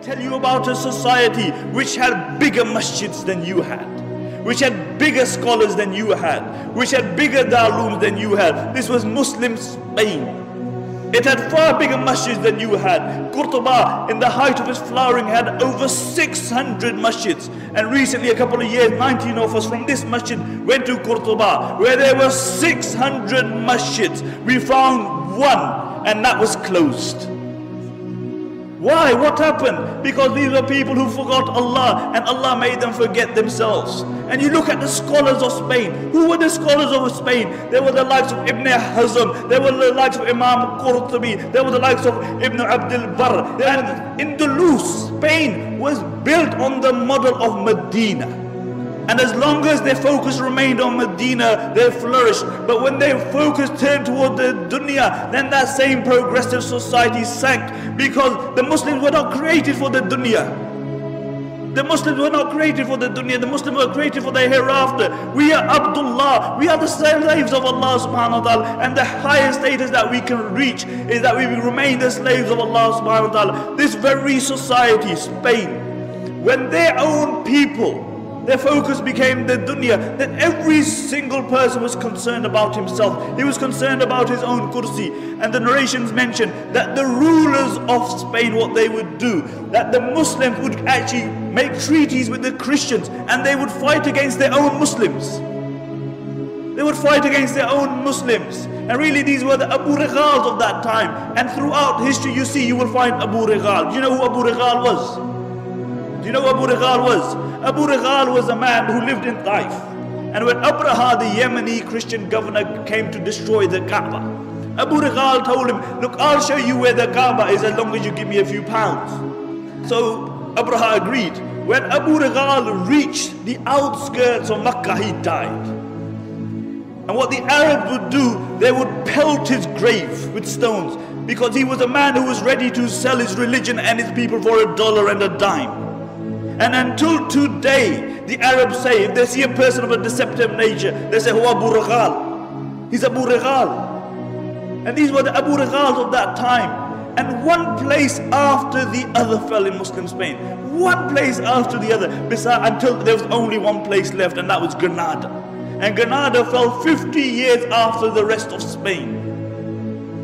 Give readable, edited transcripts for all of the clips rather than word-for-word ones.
tell you about a society which had bigger masjids than you had, which had bigger scholars than you had, which had bigger darlooms than you had. This was Muslim Spain. It had far bigger masjids than you had. Cordoba, in the height of its flowering, had over 600 masjids. And recently, a couple of years, 19 of us from this masjid went to Cordoba, where there were 600 masjids. We found one, and that was closed. Why? What happened? Because these were people who forgot Allah, and Allah made them forget themselves. And you look at the scholars of Spain. Who were the scholars of Spain? There were the likes of Ibn Hazm, there were the likes of Imam Qurtubi, there were the likes of Ibn Abdul Barr. And Endelus, Spain, was built on the model of Medina. And as long as their focus remained on Medina, they flourished. But when their focus turned toward the dunya, then that same progressive society sank, because the Muslims were not created for the dunya. The Muslims were not created for the dunya. The Muslims were created for the hereafter. We are Abdullah. We are the slaves of Allah subhanahu wa ta'ala. And the highest status that we can reach is that we will remain the slaves of Allah subhanahu wa ta'ala. This very society, Spain, when their own people, their focus became the dunya, then every single person was concerned about himself. He was concerned about his own kursi. And the narrations mention that the rulers of Spain, what they would do, that the Muslims would actually make treaties with the Christians, and they would fight against their own Muslims. They would fight against their own Muslims. And really these were the Abu Righals of that time. And throughout history you will find Abu Righal. Do you know who Abu Righal was? Do you know who Abu Righal was? Abu Righal was a man who lived in Taif. And when Abraha, the Yemeni Christian governor, came to destroy the Kaaba, Abu Righal told him, look, I'll show you where the Kaaba is as long as you give me a few pounds. So Abraha agreed. When Abu Righal reached the outskirts of Makkah, he died. And what the Arabs would do, they would pelt his grave with stones, because he was a man who was ready to sell his religion and his people for $1 and a dime. And until today, the Arabs say, if they see a person of a deceptive nature, they say, "Huwa Abu Righal." He's Abu Righal. And these were the Abu Righals of that time. And one place after the other fell in Muslim Spain. One place after the other, until there was only one place left, and that was Granada. And Granada fell 50 years after the rest of Spain.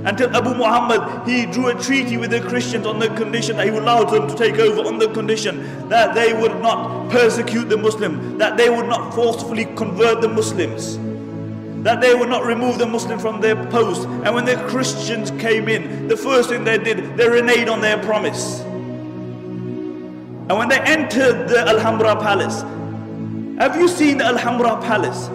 Until Abu Muhammad, he drew a treaty with the Christians on the condition that he would allow them to take over, on the condition that they would not persecute the Muslim, that they would not forcefully convert the Muslims, that they would not remove the Muslim from their post. And when the Christians came in, the first thing they did, they reneged on their promise. And when they entered the Alhambra Palace, have you seen the Alhambra Palace?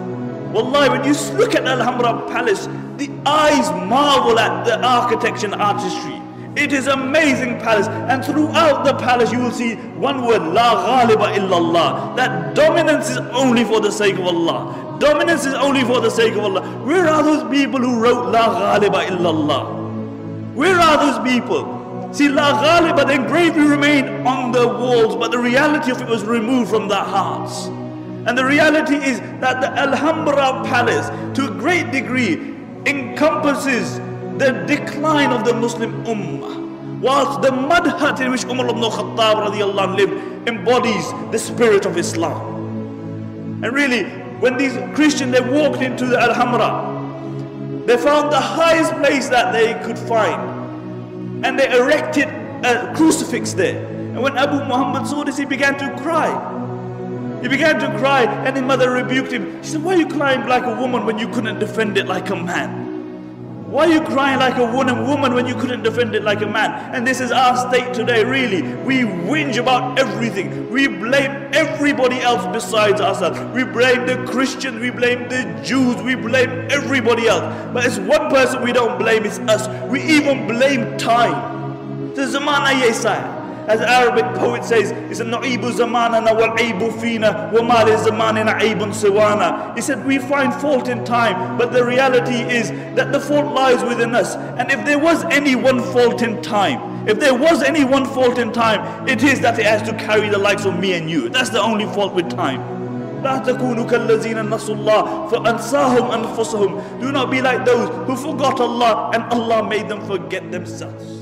Wallahi, when you look at the Alhambra Palace, the eyes marvel at the architecture and artistry. It is an amazing palace, and throughout the palace you will see one word, La Ghaliba illallah. That dominance is only for the sake of Allah. Dominance is only for the sake of Allah. Where are those people who wrote La Ghaliba illallah? Where are those people? See, La Ghaliba, the engraving remained on the walls, but the reality of it was removed from their hearts. And the reality is that the Alhambra Palace, to a great degree, encompasses the decline of the Muslim Ummah, whilst the mud hut in which Umar ibn Khattab radiallahu anh lived embodies the spirit of Islam. And really, when these Christians, they walked into the Alhambra, they found the highest place that they could find, and they erected a crucifix there. And when Abu Muhammad saw this, he began to cry. He began to cry, and his mother rebuked him. She said, "Why are you crying like a woman when you couldn't defend it like a man? Why are you crying like a woman when you couldn't defend it like a man?" And this is our state today, really. We whinge about everything. We blame everybody else besides ourselves. We blame the Christians, we blame the Jews, we blame everybody else. But it's one person we don't blame, it's us. We even blame time. The zamana yesa. As the Arabic poet says, it's a na'ibu zamanana wal aibu fina wa ma li zamanina aibun siwana. He said, we find fault in time, but the reality is that the fault lies within us. And if there was any one fault in time, it is that it has to carry the likes of me and you. That's the only fault with time. لا تكونوا كالذين نسوا الله فأنساهم أنفسهم. Do not be like those who forgot Allah and Allah made them forget themselves.